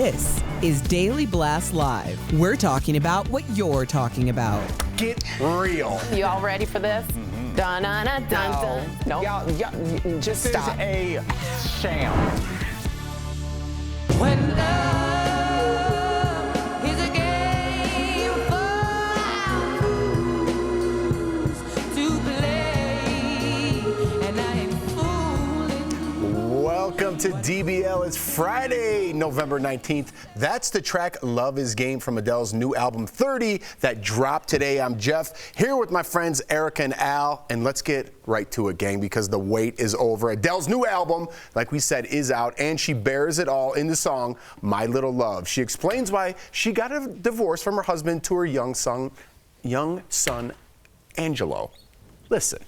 This is Daily Blast Live. We're talking about what you're talking about. Get real. You all ready for this? Dun dun dun dun. No. Y'all, just stop. This is a sham. When love is a game for fools to play, and I ain't fooling. Welcome to DBL. It's Friday, November 19th. That's the track Love is Game from Adele's new album 30 that dropped today. I'm Jeff, here with my friends Erica and Al, and let's get right to it, gang, because the wait is over. Adele's new album, like we said, is out, and she bears it all in the song My Little Love. She explains why she got a divorce from her husband to her young son Angelo. Listen.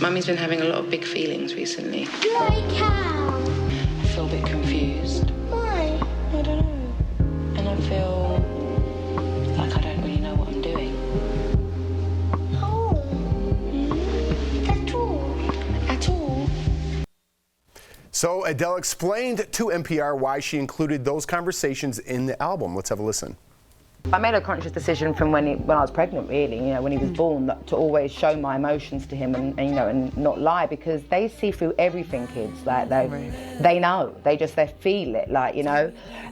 Mummy's been having a lot of big feelings recently. Like how? I feel a bit confused. Why? I don't know. And I feel like I don't really know what I'm doing. Oh. That's all. At all. So Adele explained to NPR why she included those conversations in the album. Let's have a listen. I made a conscious decision from when I was pregnant, really, when he was born, to always show my emotions to him and not lie, because they see through everything, kids. Like they know, they feel it,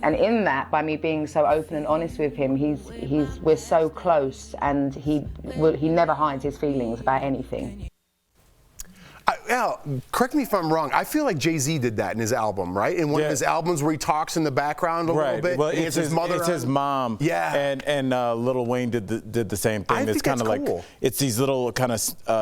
And in that, by me being so open and honest with him, we're so close, and he never hides his feelings about anything. Al, correct me if I'm wrong. I feel like Jay-Z did that in his album, right? In one of his albums where he talks in the background a little bit. Well, it's his mother. It's his mom. Yeah. And Lil Wayne did the same thing. I think that's like cool. It's these little kind of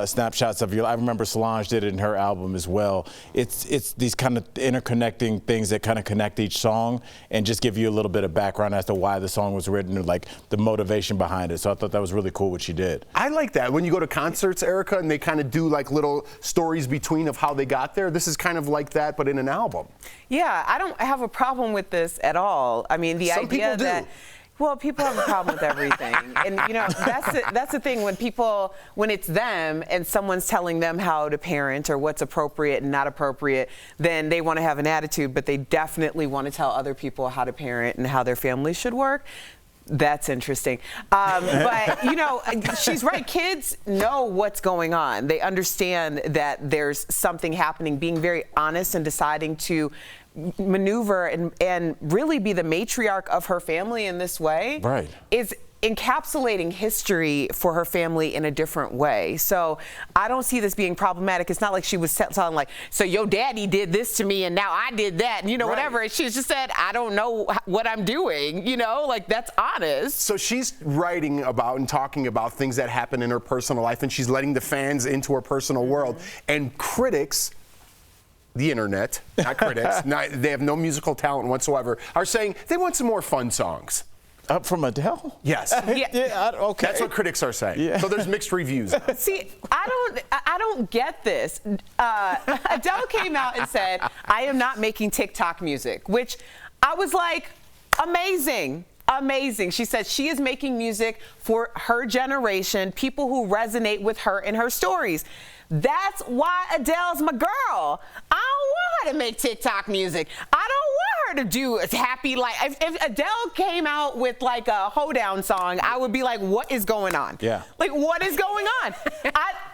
snapshots of you. I remember Solange did it in her album as well. It's these kind of interconnecting things that kind of connect each song and just give you a little bit of background as to why the song was written, or like the motivation behind it. So I thought that was really cool what she did. I like that. When you go to concerts, Erica, and they kind of do like little stories between of how they got there. This is kind of like that, but in an album. Yeah, I don't have a problem with this at all. I mean, the idea that, well, people have a problem with everything. And, that's the thing when it's them and someone's telling them how to parent or what's appropriate and not appropriate, then they want to have an attitude, but they definitely want to tell other people how to parent and how their family should work. That's interesting. But, she's right. Kids know what's going on. They understand that there's something happening. Being very honest and deciding to maneuver and really be the matriarch of her family in this way is encapsulating history for her family in a different way. So I don't see this being problematic. It's not like she was telling like, so your daddy did this to me and now I did that, and whatever. And she just said, I don't know what I'm doing, that's honest. So she's writing about and talking about things that happen in her personal life, and she's letting the fans into her personal world. And critics, the internet, not critics, they have no musical talent whatsoever, are saying they want some more fun songs. From Adele? Yes. Okay. That's what critics are saying. Yeah. So there's mixed reviews. See, I don't get this. Adele came out and said, I am not making TikTok music, which I was like, amazing. Amazing. She said she is making music for her generation, people who resonate with her and her stories. That's why Adele's my girl. I don't want her to make TikTok music. I don't want her to do a happy life. If Adele came out with like a hoedown song, I would be like, what is going on? Yeah. Like, what is going on?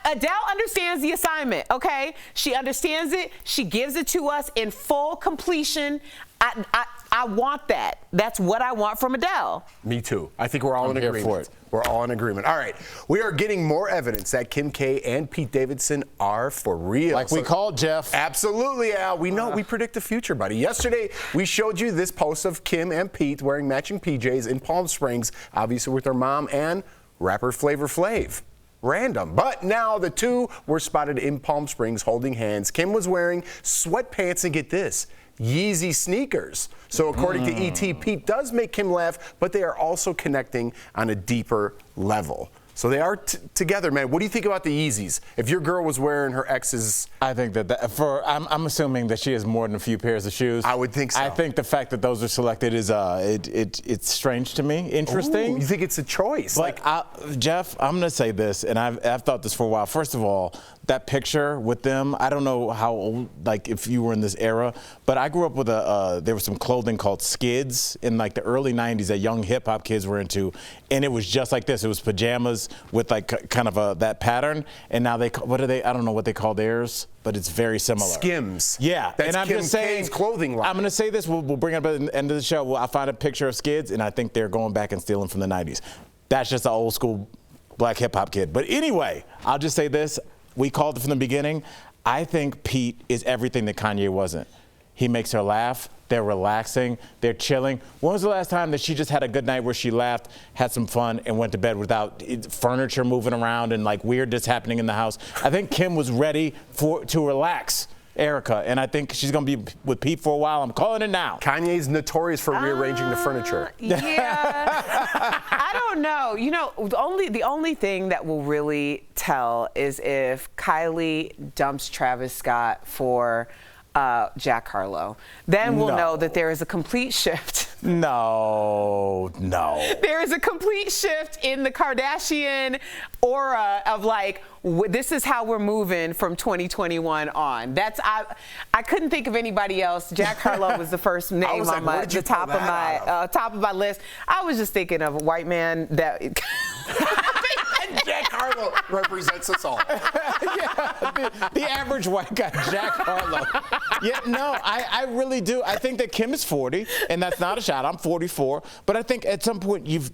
Adele understands the assignment, okay? She understands it. She gives it to us in full completion. I want that. That's what I want from Adele. Me too. I think we're all in agreement. For it. We're all in agreement. All right. We are getting more evidence that Kim K and Pete Davidson are for real. Like we called, Jeff. Absolutely, Al. We know. We predict the future, buddy. Yesterday, we showed you this post of Kim and Pete wearing matching PJs in Palm Springs, obviously with their mom and rapper Flavor Flav. Random. But now the two were spotted in Palm Springs holding hands. Kim was wearing sweatpants, and get this, Yeezy sneakers. So according to E.T., Pete does make Kim laugh, but they are also connecting on a deeper level. So they are together, man. What do you think about the Yeezys? If your girl was wearing her ex's... I think I'm assuming that she has more than a few pairs of shoes. I would think so. I think the fact that those are selected is it's strange to me, interesting. Ooh, you think it's a choice? But Jeff, I'm gonna say this, and I've thought this for a while. First of all, that picture with them, I don't know how old, like if you were in this era, but I grew up with there was some clothing called skids in like the early 90s that young hip hop kids were into, and it was just like this. It was pajamas with like kind of that pattern, and now I don't know what they call theirs, but it's very similar. Skims. Yeah, that's and I'm Kim just saying, K's clothing line. I'm gonna say this, we'll bring it up at the end of the show. I'll find a picture of skids, and I think they're going back and stealing from the 90s. That's just an old school black hip hop kid. But anyway, I'll just say this. We called it from the beginning. I think Pete is everything that Kanye wasn't. He makes her laugh. They're relaxing. They're chilling. When was the last time that she just had a good night where she laughed, had some fun, and went to bed without furniture moving around and like weirdness happening in the house? I think Kim was ready to relax Erica, and I think she's going to be with Pete for a while. I'm calling it now. Kanye's notorious for rearranging the furniture. Yeah. I don't know. You know, the only thing that will really tell is if Kylie dumps Travis Scott for Jack Harlow. Then we'll know that there is a complete shift. No. There is a complete shift in the Kardashian aura of like, this is how we're moving from 2021 on. I couldn't think of anybody else. Jack Harlow was the first name on the top of my list. I was just thinking of a white man that. Jack Harlow represents us all. Yeah, the average white guy, Jack Harlow. Yeah, no, I really do. I think that Kim is 40, and that's not a shot. I'm 44, but I think at some point you've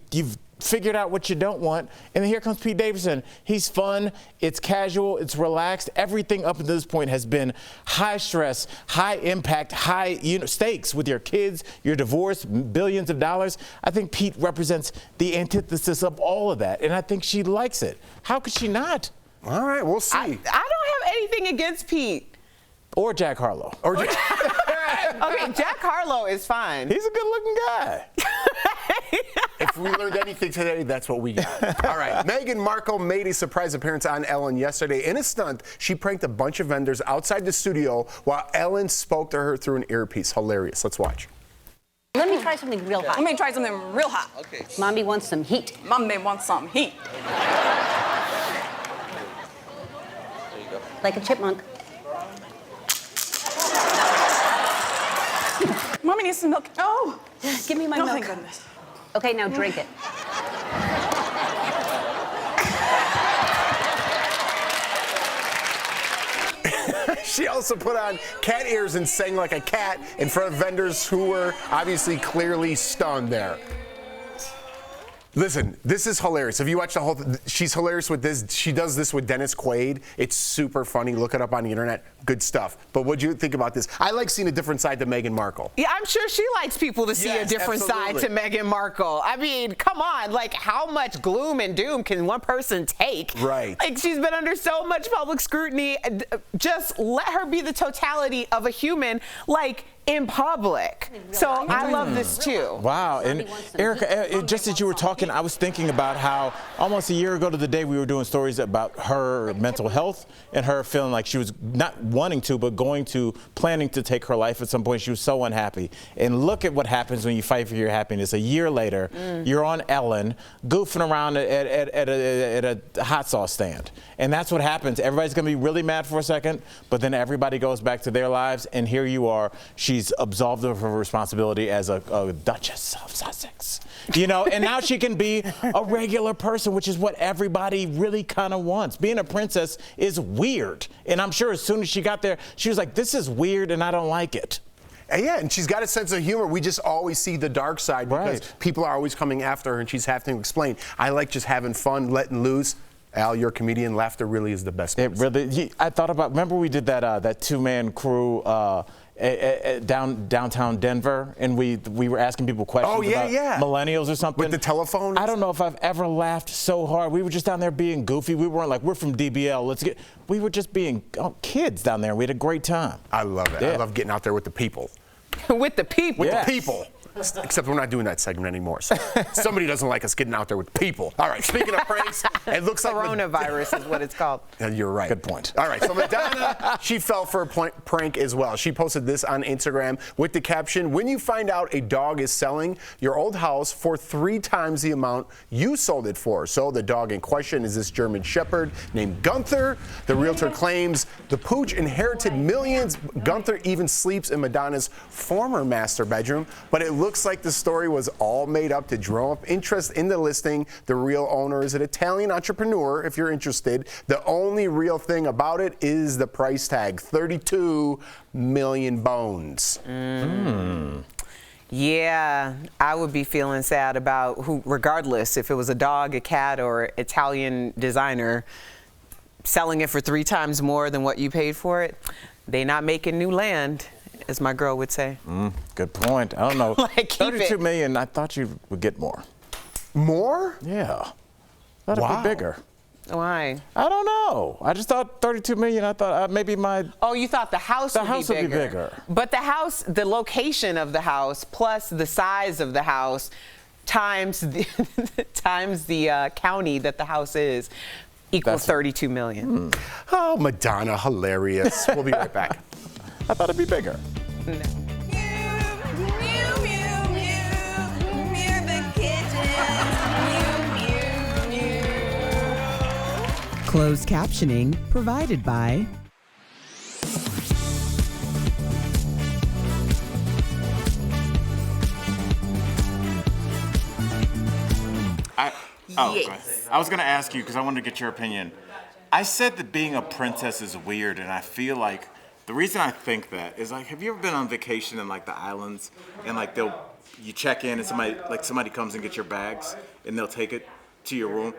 figured out what you don't want, and then here comes Pete Davidson. He's fun, it's casual, it's relaxed. Everything up until this point has been high stress, high impact, high stakes with your kids, your divorce, billions of dollars. I think Pete represents the antithesis of all of that, and I think she likes it. How could she not? All right, we'll see. I don't have anything against Pete. Or Jack Harlow. Okay, Jack Harlow is fine. He's a good-looking guy. If we learned anything today, that's what we got. All right, Meghan Markle made a surprise appearance on Ellen yesterday. In a stunt, she pranked a bunch of vendors outside the studio while Ellen spoke to her through an earpiece. Hilarious. Let's watch. Let me try something real hot. Let me try something real hot. Okay. Mommy wants some heat. Mommy wants some heat. There you go. Like a chipmunk. Mommy needs some milk. Oh! Give me my milk. Thank goodness. Okay, now drink it. She also put on cat ears and sang like a cat in front of vendors who were obviously clearly stunned there. Listen, this is hilarious. If you watch the whole she's hilarious with this. She does this with Dennis Quaid. It's super funny. Look it up on the internet. Good stuff. But what do you think about this? I like seeing a different side to Meghan Markle. Yeah, I'm sure she likes people to see a different side to Meghan Markle. I mean, come on. Like, how much gloom and doom can one person take? Right. Like, she's been under so much public scrutiny. Just let her be the totality of a human, like, in public. So I love this too. Wow. And Erica, just as you were talking, I was thinking about how almost a year ago to the day we were doing stories about her mental health and her feeling like she was not wanting to, but planning to take her life at some point. She was so unhappy. And look at what happens when you fight for your happiness. A year later, you're on Ellen, goofing around at a hot sauce stand. And that's what happens. Everybody's going to be really mad for a second, but then everybody goes back to their lives, and here you are. She's absolved of her responsibility as a Duchess of Sussex, and now she can be a regular person, which is what everybody really kind of wants. Being a princess is weird, and I'm sure as soon as she got there, she was like, this is weird and I don't like it. Yeah, and she's got a sense of humor. We just always see the dark side because people are always coming after her, and she's having to explain. I like just having fun, letting loose. Al, you're a comedian. Laughter really is the best. It really. I thought about. Remember we did that two-man crew downtown Denver, and we were asking people questions about millennials or something. With the telephone? I don't know if I've ever laughed so hard. We were just down there being goofy. We weren't like, we're from DBL. We were just being kids down there. We had a great time. I love it. Yeah. I love getting out there with the people. With the people. With the people. Except we're not doing that segment anymore. So somebody doesn't like us getting out there with people. All right, speaking of pranks, It looks like coronavirus is what it's called. You're right. Good point. All right, so Madonna, she fell for a prank as well. She posted this on Instagram with the caption, "When you find out a dog is selling your old house for 3 times the amount you sold it for." So the dog in question is this German Shepherd named Gunther. The realtor claims the pooch inherited millions. Gunther even sleeps in Madonna's former master bedroom, but it looks like the story was all made up to draw up interest in the listing. The real owner is an Italian entrepreneur, if you're interested. The only real thing about it is the price tag, 32 million bones. Yeah, I would be feeling sad about who, regardless if it was a dog, a cat, or Italian designer, selling it for 3 times more than what you paid for it. They not making new land, as my girl would say. Good point. I don't know. Like, keep 32 it. million, I thought you would get more. More? Yeah. Thought it'd be bigger. Why? I don't know. I just thought 32 million. I thought maybe my. Oh, you thought the house would be bigger. But the house, the location of the house, plus the size of the house, times the times the county that the house is, equals 32 million. Oh, Madonna, hilarious. We'll be right back. I thought it'd be bigger. Closed captioning provided by I was going to ask you because I wanted to get your opinion. I said that being a princess is weird, and I feel like the reason I think that is like, have you ever been on vacation in like the islands and like you check in and somebody comes and gets your bags and they'll take it to your room?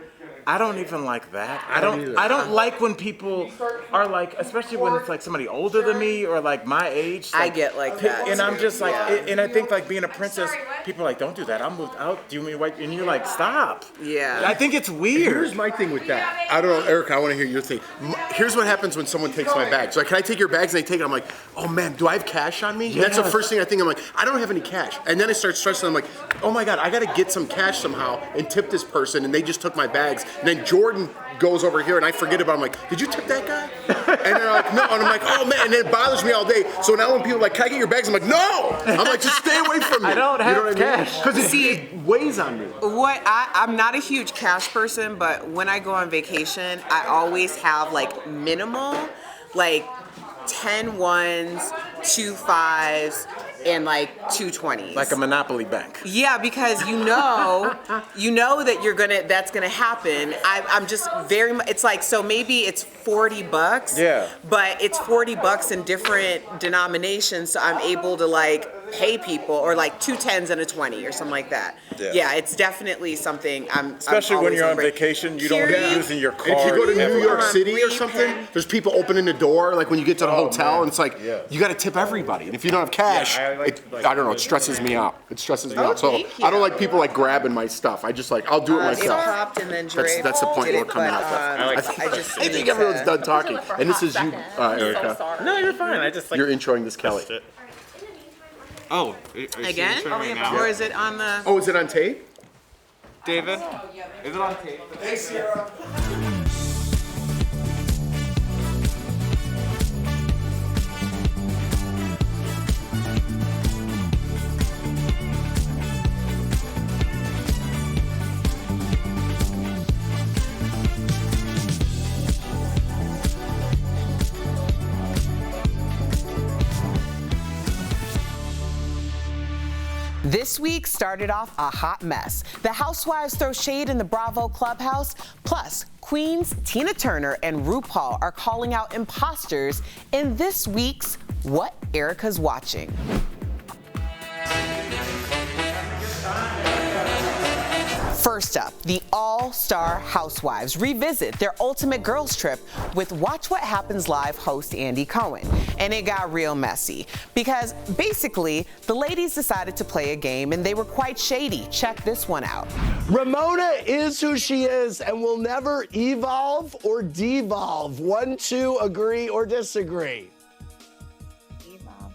I don't even like that. I don't like when people are like, especially when it's like somebody older than me or like my age. I get like that. And I'm just like, and I think like being a princess, people are like, don't do that. I'm moved out. Do you mean white? And you're like, stop. Yeah. I think it's weird. Here's my thing with that. I don't know, Erica, I want to hear your thing. Here's what happens when someone takes my bags. Like, can I take your bags? And they take it. I'm like, oh man, do I have cash on me? Yes. That's the first thing I think. I'm like, I don't have any cash. And then I start stressing. I'm like, oh my God, I got to get some cash somehow and tip this person. And they just took my bags. And then Jordan goes over here and I forget about it. I'm like, did you tip that guy? And they're like, no. And I'm like, oh man. And it bothers me all day. So now when people are like, can I get your bags? I'm like, no. I'm like, just stay away from me. I don't have cash. Because it weighs on me. I'm not a huge cash person, but when I go on vacation, I always have like minimal, like 10 ones, 2 5s, and like 2 20s. Like a Monopoly bank. Yeah, because you know that that's gonna happen. I'm just very much. It's like, so maybe it's $40. Yeah. But it's $40 in different denominations, so I'm able to like pay people, or like 2 10s and a 20 or something like that. Yeah, it's definitely something Especially when you're on vacation, you don't be using your card. If you go to New York Come on, City or repay. something, there's people opening the door, like when you get to the hotel, and it's like, you got to tip everybody. And if you don't have cash, I don't know, it stresses me out. It stresses me out. So I don't like people like grabbing my stuff. I just like, I'll do it myself. It popped and then draped. That's the point we're coming out with. I think everyone's done talking. And this is you, Erica. No, you're fine. I just like. You're introing this, Kelly. Oh, Again? Or is it on the... Oh, is it on tape? David? Is it on tape? Hey, Sierra. This week started off a hot mess. The housewives throw shade in the Bravo clubhouse. Plus, Queens, Tina Turner, and RuPaul are calling out imposters in this week's What Erica's Watching. First up, the All-Star Housewives revisit their ultimate girls trip with Watch What Happens Live host Andy Cohen. And it got real messy because basically the ladies decided to play a game and they were quite shady. Check this one out. Ramona is who she is and will never evolve or devolve. 1, 2, agree or disagree? Evolve.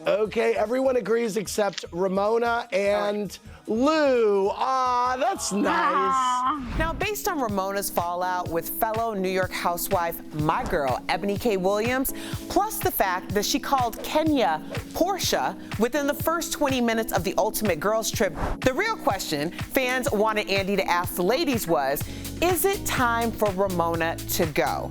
Okay, everyone agrees except Ramona and Lou. Ah, that's nice. Now, based on Ramona's fallout with fellow New York housewife, my girl, Ebony K. Williams, plus the fact that she called Kenya Portia within the first 20 minutes of the Ultimate Girls Trip, the real question fans wanted Andy to ask the ladies was, is it time for Ramona to go?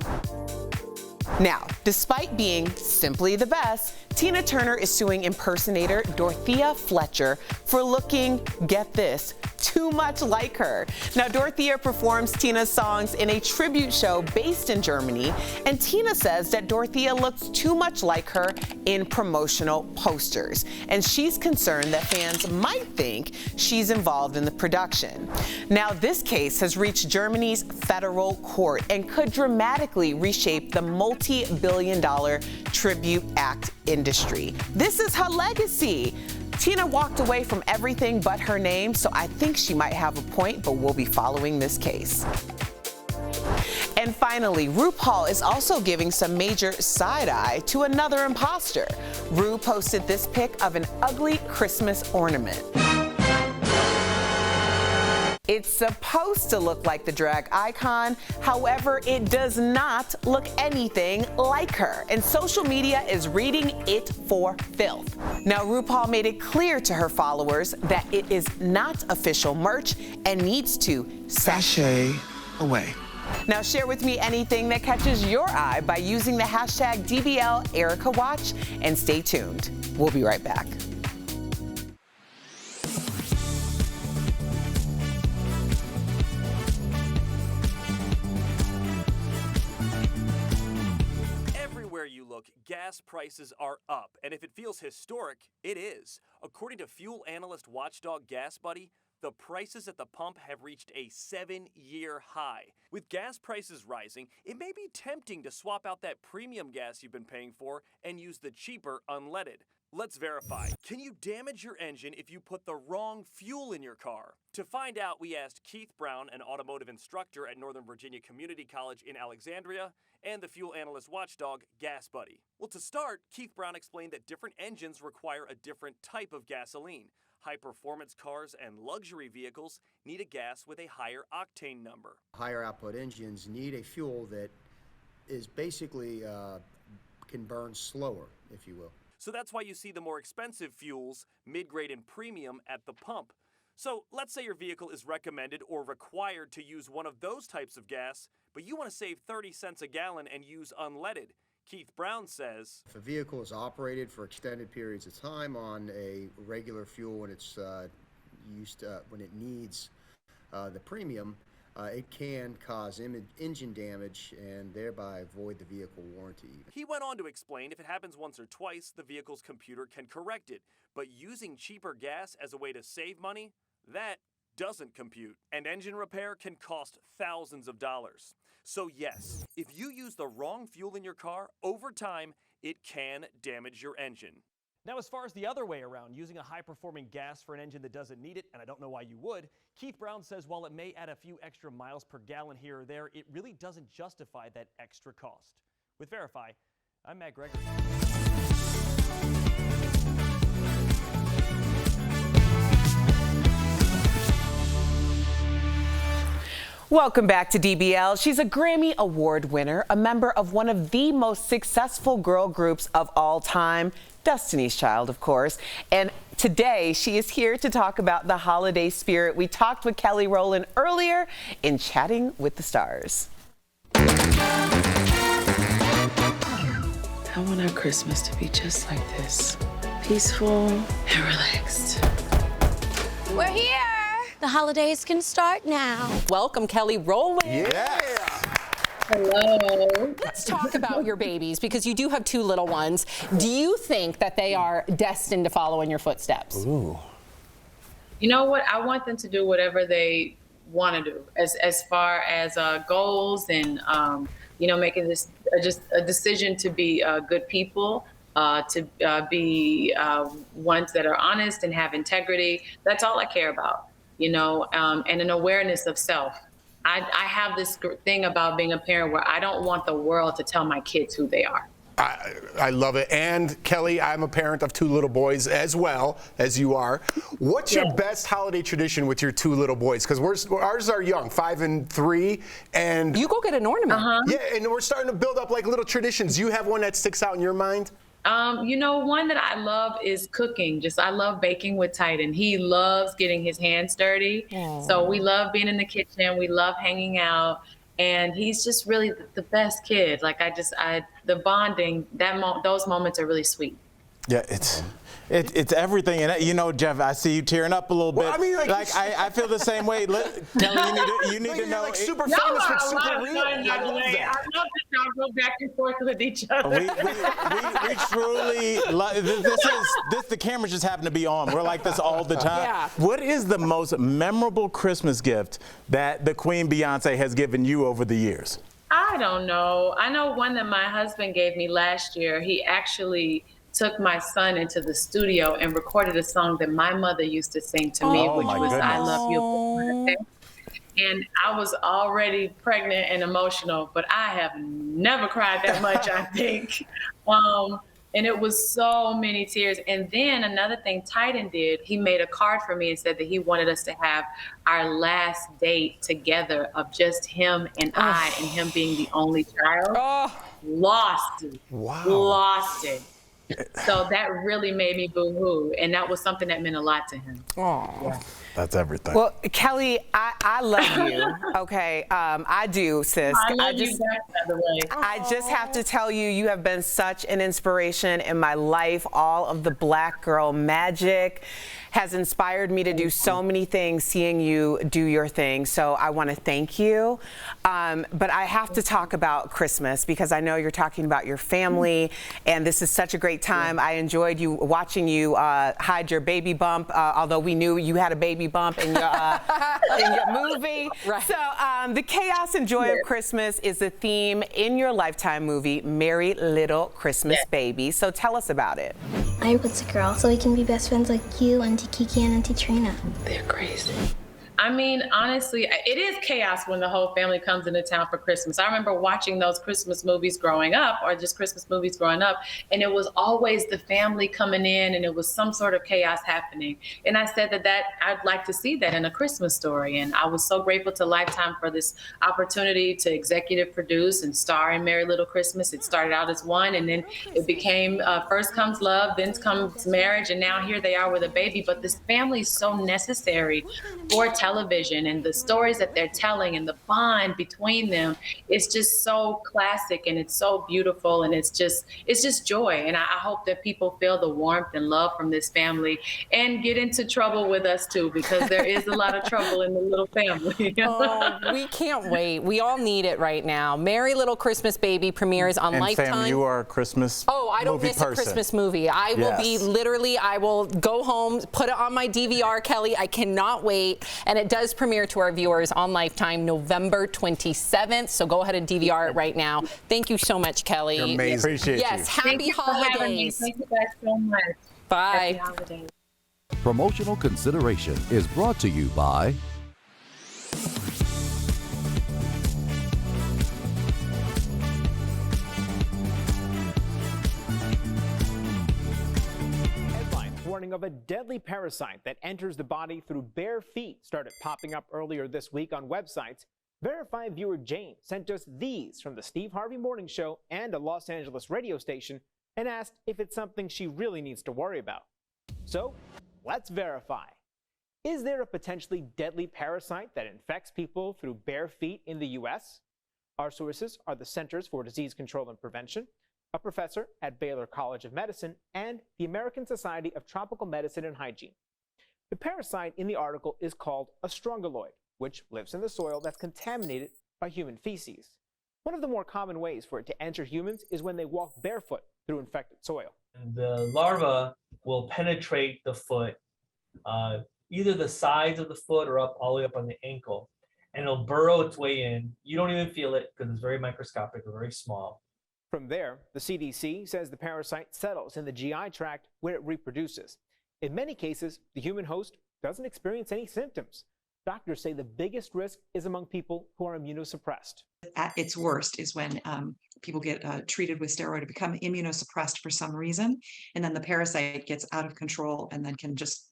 Now, despite being simply the best, Tina Turner is suing impersonator Dorothea Fletcher for looking, get this, too much like her. Now, Dorothea performs Tina's songs in a tribute show based in Germany, and Tina says that Dorothea looks too much like her in promotional posters. And she's concerned that fans might think she's involved in the production. Now, this case has reached Germany's federal court and could dramatically reshape the multi-billion-dollar tribute act industry. This is her legacy. Tina walked away from everything but her name, so I think she might have a point, but we'll be following this case. And finally, RuPaul is also giving some major side-eye to another imposter. Ru posted this pic of an ugly Christmas ornament. It's supposed to look like the drag icon. However, it does not look anything like her. And social media is reading it for filth. Now, RuPaul made it clear to her followers that it is not official merch and needs to sashay away. Now, share with me anything that catches your eye by using the hashtag DBLEricaWatch, and stay tuned. We'll be right back. You look, gas prices are up, and if it feels historic, it is. According to fuel analyst watchdog Gas Buddy, the prices at the pump have reached a 7-year high. With gas prices rising, it may be tempting to swap out that premium gas you've been paying for and use the cheaper unleaded. Let's verify. Can you damage your engine if you put the wrong fuel in your car? To find out, we asked Keith Brown, an automotive instructor at Northern Virginia Community College in Alexandria, and the fuel analyst watchdog, Gas Buddy. Well, to start, Keith Brown explained that different engines require a different type of gasoline. High-performance cars and luxury vehicles need a gas with a higher octane number. Higher output engines need a fuel that is basically can burn slower, if you will. So that's why you see the more expensive fuels, mid-grade and premium, at the pump. So let's say your vehicle is recommended or required to use one of those types of gas, but you want to save 30 cents a gallon and use unleaded. Keith Brown says, if a vehicle is operated for extended periods of time on a regular fuel when it's when it needs the premium, it can cause engine damage and thereby void the vehicle warranty. He went on to explain if it happens once or twice, the vehicle's computer can correct it. But using cheaper gas as a way to save money, that doesn't compute. And engine repair can cost thousands of dollars. So yes, if you use the wrong fuel in your car, over time, it can damage your engine. Now, as far as the other way around, using a high-performing gas for an engine that doesn't need it, and I don't know why you would, Keith Brown says while it may add a few extra miles per gallon here or there, it really doesn't justify that extra cost. With Verify, I'm Matt Gregory. Welcome back to DBL. She's a Grammy Award winner, a member of one of the most successful girl groups of all time, Destiny's Child, of course. And today, she is here to talk about the holiday spirit. We talked with Kelly Rowland earlier in Chatting with the Stars. I want our Christmas to be just like this, peaceful and relaxed. We're here. The holidays can start now. Welcome, Kelly Rowland. Yes. Hello. Let's talk about your babies, because you do have 2 little ones. Do you think that they are destined to follow in your footsteps? Ooh. You know what? I want them to do whatever they want to do, as far as goals and making this just a decision to be good people, to be ones that are honest and have integrity. That's all I care about. And an awareness of self. I have this thing about being a parent where I don't want the world to tell my kids who they are. I love it. And Kelly, I'm a parent of 2 little boys as well as you are. What's your best holiday tradition with your 2 little boys? Because ours are young, 5 and 3, and you go get an ornament. Yeah, and we're starting to build up like little traditions. You have one that sticks out in your mind? You know, one that I love is cooking. I love baking with Titan. He loves getting his hands dirty. So we love being in the kitchen. We love hanging out. And he's just really the best kid. Like the bonding, those moments are really sweet. Yeah, it's everything, and you know, Jeff, I see you tearing up a little bit. Well, I mean, I feel the same way. Kelly, you need to know. Like super famous with super real. I love that y'all go back and forth with each other. We truly love this. The cameras just happen to be on. We're like this all the time. Yeah. What is the most memorable Christmas gift that the Queen Beyonce has given you over the years? I don't know. I know one that my husband gave me last year. He actually took my son into the studio and recorded a song that my mother used to sing to me, which was I Love You. And I was already pregnant and emotional, but I have never cried that much, I think. And it was so many tears. And then another thing Titan did, he made a card for me and said that he wanted us to have our last date together of just him and I, and him being the only child. Lost it. Wow. Lost it. So that really made me boo-hoo, and that was something that meant a lot to him. Yeah. That's everything. Well, Kelly, I love you. Okay, I do, sis. I love you back, by the way. I just have to tell you, you have been such an inspiration in my life. All of the Black girl magic has inspired me to do so many things, seeing you do your thing. So I want to thank you. But I have to talk about Christmas because I know you're talking about your family, and this is such a great time. I enjoyed watching you hide your baby bump, although we knew you had a baby bump in your movie. Right. So the chaos and joy of Christmas is the theme in your Lifetime movie, Merry Little Christmas Baby. So tell us about it. I'm Putz a girl, so we can be best friends like you, Auntie Kiki, and Auntie Trina. They're crazy. I mean, honestly, it is chaos when the whole family comes into town for Christmas. I remember watching those Christmas movies growing up, or just Christmas movies growing up, and it was always the family coming in, and it was some sort of chaos happening. And I said that I'd like to see that in a Christmas story. And I was so grateful to Lifetime for this opportunity to executive produce and star in Merry Little Christmas. It started out as one, and then it became first comes love, then comes marriage, and now here they are with a baby. But this family is so necessary for television, and the stories that they're telling and the bond between them, it's just so classic, and it's so beautiful, and it's just joy. And I hope that people feel the warmth and love from this family and get into trouble with us too, because there is a lot of trouble in the little family. We can't wait. We all need it right now. Merry Little Christmas Baby premieres on Lifetime. Sam, you are a Christmas I don't miss a Christmas movie. I will be literally, I will go home, put it on my DVR, Kelly. I cannot wait. And it does premiere to our viewers on Lifetime November 27th. So go ahead and DVR it right now. Thank you so much, Kelly. You're amazing. Appreciate you. Yes, happy holidays. Thank you guys so much. Bye. Happy holidays. Promotional consideration is brought to you by Warning of a deadly parasite that enters the body through bare feet started popping up earlier this week on websites. Verified viewer Jane sent us these from the Steve Harvey Morning Show and a Los Angeles radio station and asked if it's something she really needs to worry about. So, let's verify. Is there a potentially deadly parasite that infects people through bare feet in the U.S.? Our sources are the Centers for Disease Control and Prevention, a professor at Baylor College of Medicine, and the American Society of Tropical Medicine and Hygiene. The parasite in the article is called a strongyloid, which lives in the soil that's contaminated by human feces. One of the more common ways for it to enter humans is when they walk barefoot through infected soil. The larva will penetrate the foot, either the sides of the foot or up all the way up on the ankle, and it'll burrow its way in. You don't even feel it because it's very microscopic or very small. From there, the CDC says the parasite settles in the GI tract where it reproduces. In many cases, the human host doesn't experience any symptoms. Doctors say the biggest risk is among people who are immunosuppressed. At its worst is when people get treated with steroid to become immunosuppressed for some reason, and then the parasite gets out of control and then can just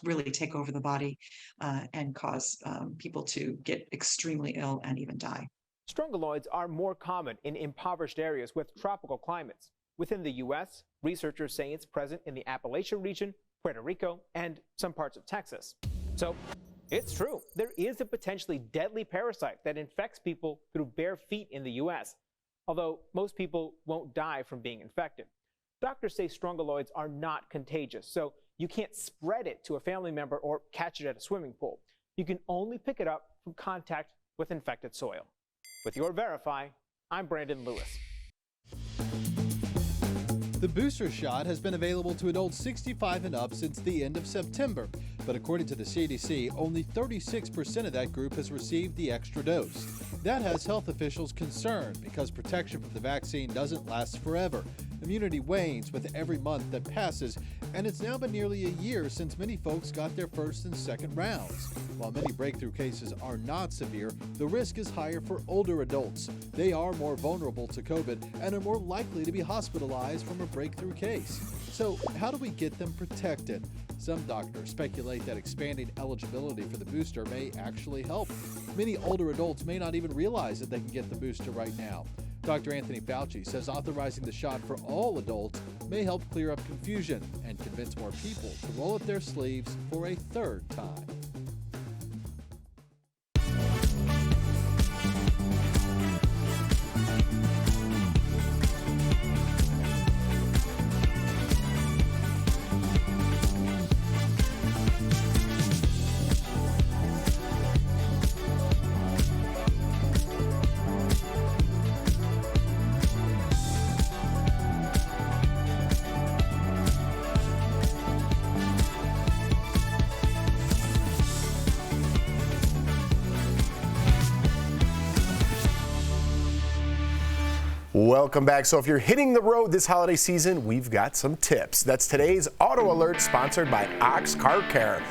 really take over the body and cause people to get extremely ill and even die. Strongyloids are more common in impoverished areas with tropical climates. Within the U.S., researchers say it's present in the Appalachian region, Puerto Rico, and some parts of Texas. So, it's true. There is a potentially deadly parasite that infects people through bare feet in the U.S., although most people won't die from being infected. Doctors say strongyloids are not contagious, so you can't spread it to a family member or catch it at a swimming pool. You can only pick it up from contact with infected soil. With your Verify, I'm Brandon Lewis. The booster shot has been available to adults 65 and up since the end of September, but according to the CDC, only 36% of that group has received the extra dose. That has health officials concerned because protection from the vaccine doesn't last forever. Immunity wanes with every month that passes, and it's now been nearly a year since many folks got their first and second rounds. While many breakthrough cases are not severe, the risk is higher for older adults. They are more vulnerable to COVID and are more likely to be hospitalized from a breakthrough case. So, how do we get them protected? Some doctors speculate that expanding eligibility for the booster may actually help. Many older adults may not even realize that they can get the booster right now. Dr. Anthony Fauci says authorizing the shot for all adults may help clear up confusion and convince more people to roll up their sleeves for a third time. Welcome back. So if you're hitting the road this holiday season, we've got some tips. That's today's Auto Alert, sponsored by Ox Car Care.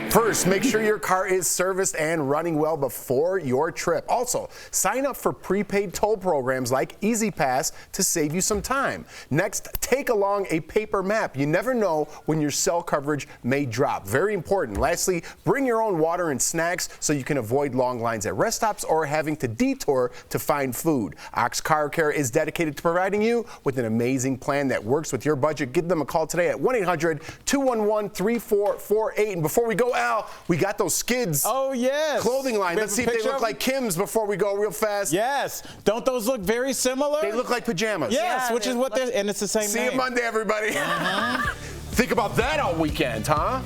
First, make sure your car is serviced and running well before your trip. Also, sign up for prepaid toll programs like Easy Pass to save you some time. Next, take along a paper map. You never know when your cell coverage may drop. Very important. Lastly, bring your own water and snacks so you can avoid long lines at rest stops or having to detour to find food. Ox Car Care is dedicated to providing you with an amazing plan that works with your budget. Give them a call today at 1-800-211-3448. And before we go, Al, we got those Skids. Oh, yes. Clothing line. Let's see if they look like Kim's before we go real fast. Yes. Don't those look very similar? They look like pajamas. Yes, which is what they're, and it's the same name. See you Monday, everybody. Think about that all weekend, huh?